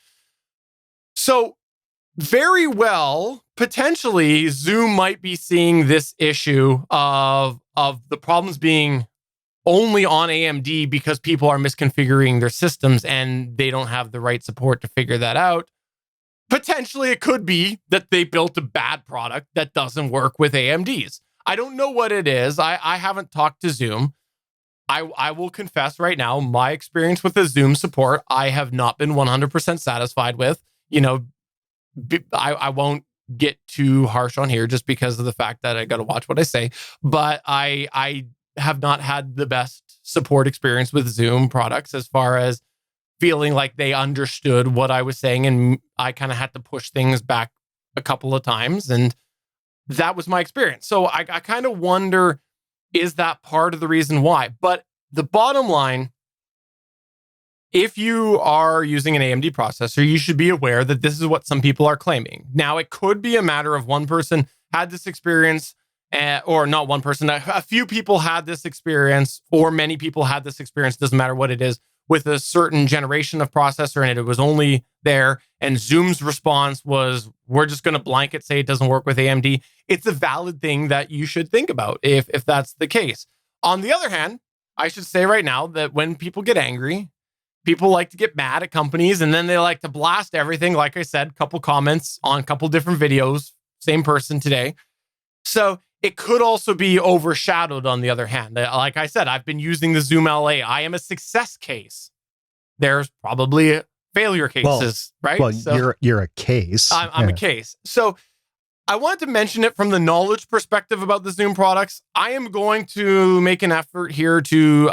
B: So very well, potentially, Zoom might be seeing this issue of the problems being only on AMD because people are misconfiguring their systems and they don't have the right support to figure that out. Potentially, it could be that they built a bad product that doesn't work with AMDs. I don't know what it is. I haven't talked to Zoom. I will confess right now, my experience with the Zoom support, I have not been 100% satisfied with. I won't get too harsh on here just because of the fact that I got to watch what I say. But I have not had the best support experience with Zoom products as far as feeling like they understood what I was saying. And I kind of had to push things back a couple of times. And that was my experience. So I kind of wonder, is that part of the reason why? But the bottom line, if you are using an AMD processor, you should be aware that this is what some people are claiming. Now, it could be a matter of one person had this experience, or not one person, a few people had this experience, or many people had this experience, doesn't matter what it is, with a certain generation of processor, and it was only there. And Zoom's response was, we're just going to blanket say it doesn't work with AMD. It's a valid thing that you should think about if that's the case. On the other hand, I should say right now that when people get angry, people like to get mad at companies and then they like to blast everything. Like I said, couple comments on a couple different videos, same person today. So it could also be overshadowed on the other hand. Like I said, I've been using the Zoom LA. I am a success case. There's probably failure cases, right?
C: Well,
B: so
C: you're a case.
B: I'm a case. So I wanted to mention it from the knowledge perspective about the Zoom products. I am going to make an effort here to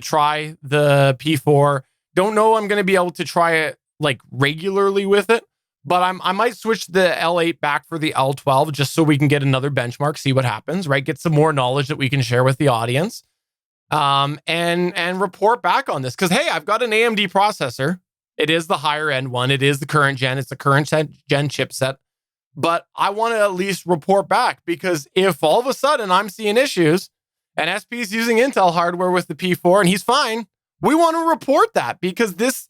B: try the P4. Don't know I'm going to be able to try it like regularly with it, but I might switch the L8 back for the L12 just so we can get another benchmark, see what happens, right? Get some more knowledge that we can share with the audience, and report back on this. Because hey, I've got an AMD processor. It is the higher end one. It is the current gen. It's the current gen chipset. But I want to at least report back, because if all of a sudden I'm seeing issues and SP is using Intel hardware with the P4 and he's fine, we want to report that, because this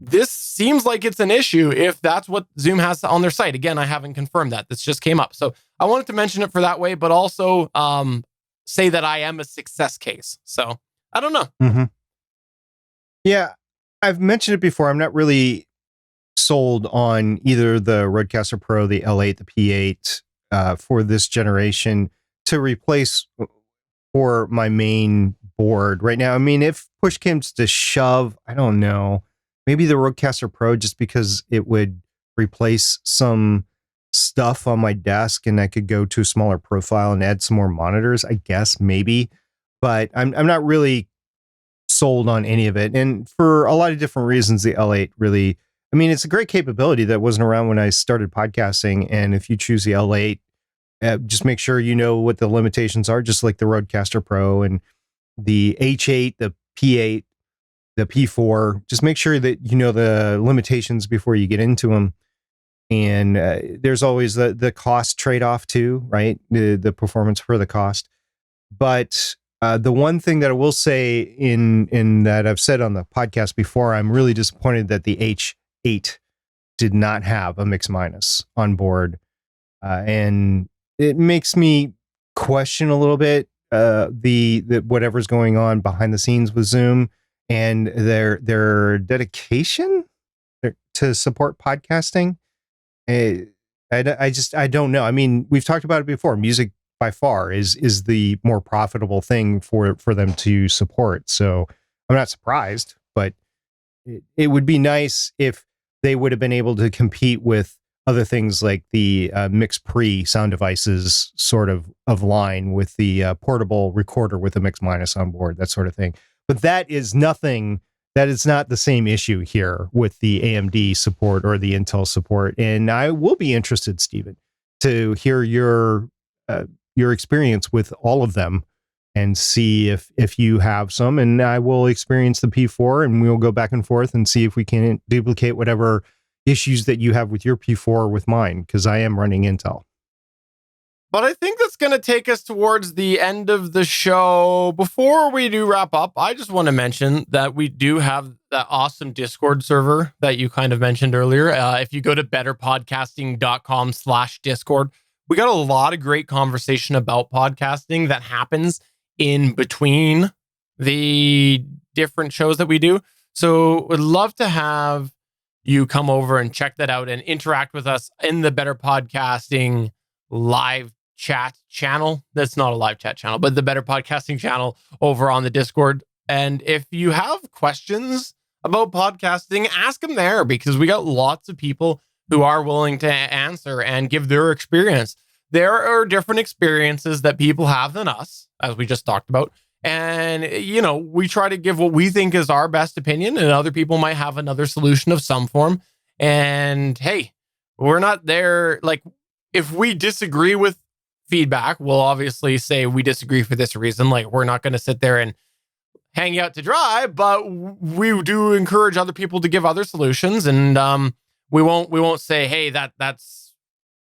B: this seems like it's an issue if that's what Zoom has on their site. Again, I haven't confirmed that. This just came up. So I wanted to mention it for that way, but also say that I am a success case. So I don't know.
C: Mm-hmm. Yeah, I've mentioned it before. I'm not really sold on either the Rodecaster Pro, the L8, the P8 for this generation to replace for my main board right now. I mean, if push comes to shove, I don't know. Maybe the Rodecaster Pro, just because it would replace some stuff on my desk and I could go to a smaller profile and add some more monitors, I guess, maybe. But I'm not really sold on any of it. And for a lot of different reasons, the L8 really, I mean, it's a great capability that wasn't around when I started podcasting. And if you choose the L8, just make sure you know what the limitations are, just like the Rodecaster Pro and the H8, the P8, the P4. Just make sure that you know the limitations before you get into them. And there's always the cost trade-off too, right? The performance for the cost. But the one thing that I will say in that I've said on the podcast before, I'm really disappointed that the H8 did not have a mix minus on board. And it makes me question a little bit the whatever's going on behind the scenes with Zoom and their dedication to support podcasting. I don't know. I mean, we've talked about it before. Music by far is the more profitable thing for them to support. So I'm not surprised, but it would be nice if they would have been able to compete with other things like the Mix Pre sound devices sort of line with the portable recorder with a Mix Minus on board, that sort of thing. But that is nothing. That is not the same issue here with the AMD support or the Intel support. And I will be interested, Stephen, to hear your experience with all of them and see if you have some. And I will experience the P4 and we'll go back and forth and see if we can duplicate whatever issues that you have with your P4 with mine, because I am running Intel.
B: But I think that's going to take us towards the end of the show. Before we do wrap up, I just want to mention that we do have that awesome Discord server that you kind of mentioned earlier. If you go to betterpodcasting.com/Discord, we got a lot of great conversation about podcasting that happens in between the different shows that we do. So would love to have you come over and check that out and interact with us in the Better Podcasting live chat channel. That's not a live chat channel, but the Better Podcasting channel over on the Discord. And if you have questions about podcasting, ask them there, because we got lots of people who are willing to answer and give their experience. There are different experiences that people have than us, as we just talked about. And, you know, we try to give what we think is our best opinion, and other people might have another solution of some form. And hey, we're not there. Like, if we disagree with feedback, we'll obviously say we disagree for this reason. Like, we're not going to sit there and hang out to dry, but we do encourage other people to give other solutions. And we won't say, hey, that's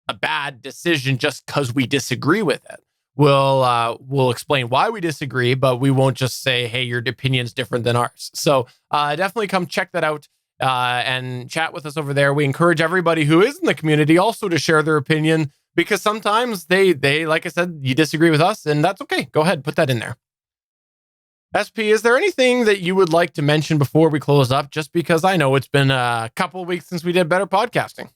B: a bad decision just because we disagree with it. We'll explain why we disagree, but we won't just say, hey, your opinion's different than ours. So definitely come check that out and chat with us over there. We encourage everybody who is in the community also to share their opinion, because sometimes they like I said, you disagree with us, and that's okay. Go ahead, put that in there. SP, is there anything that you would like to mention before we close up? Just because I know it's been a couple of weeks since we did Better Podcasting.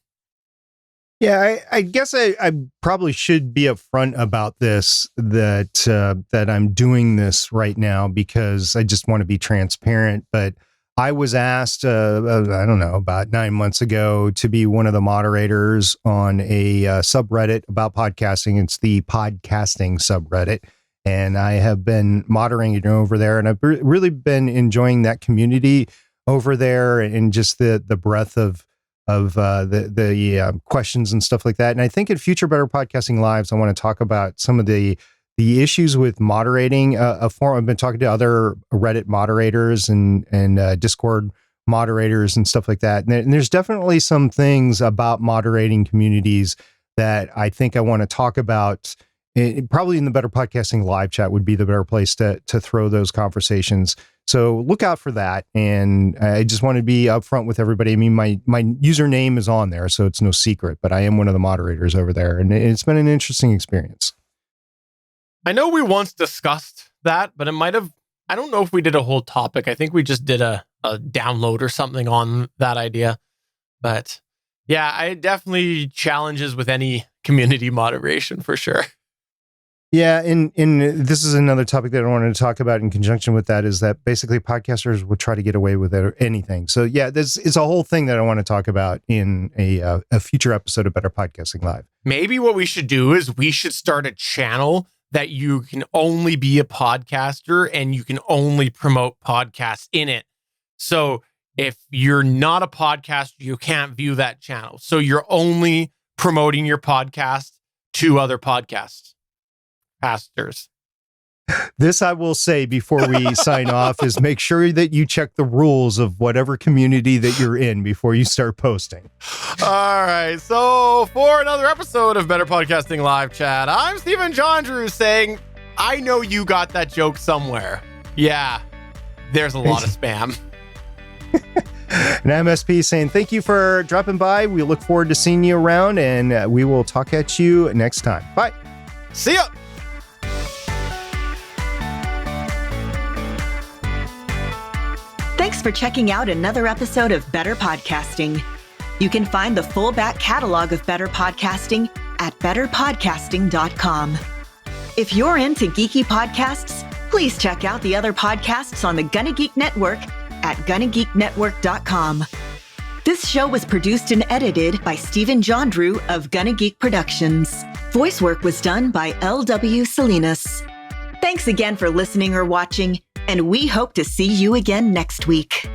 C: Yeah, I guess I probably should be upfront about this, that I'm doing this right now because I just want to be transparent. But I was asked, I don't know, about 9 months ago to be one of the moderators on a subreddit about podcasting. It's the podcasting subreddit. And I have been moderating over there, and I've really been enjoying that community over there and just the breadth of the questions and stuff like that. And I think in future Better Podcasting Lives, I want to talk about some of the issues with moderating a forum. I've been talking to other Reddit moderators and Discord moderators and stuff like that. And there's definitely some things about moderating communities that I think I want to talk about. Probably in the Better Podcasting live chat would be the better place to throw those conversations, So look out for that. And I just want to be upfront with everybody. I mean, my username is on there, so it's no secret, but I am one of the moderators over there. And it's been an interesting experience.
B: I know we once discussed that, but I don't know if we did a whole topic. I think we just did a download or something on that idea. But yeah, I definitely challenges with any community moderation for sure.
C: Yeah, and this is another topic that I wanted to talk about in conjunction with that, is that basically podcasters would try to get away with anything. So yeah, this is a whole thing that I want to talk about in a future episode of Better Podcasting Live.
B: Maybe what we should do is we should start a channel that you can only be a podcaster and you can only promote podcasts in it. So if you're not a podcaster, you can't view that channel. So you're only promoting your podcast to other podcasters.
C: This I will say before we sign off is make sure that you check the rules of whatever community that you're in before you start posting.
B: All right. So for another episode of Better Podcasting Live Chat, I'm Stephen Jondrew saying, I know you got that joke somewhere. Yeah, there's a lot of spam.
C: And MSP saying thank you for dropping by. We look forward to seeing you around, and we will talk at you next time. Bye.
B: See ya.
D: Thanks for checking out another episode of Better Podcasting. You can find the full back catalog of Better Podcasting at betterpodcasting.com. If you're into geeky podcasts, please check out the other podcasts on the GonnaGeek Network at GonnaGeekNetwork.com. This show was produced and edited by Stephen Jondrew of GonnaGeek Productions. Voice work was done by L.W. Salinas. Thanks again for listening or watching, and we hope to see you again next week.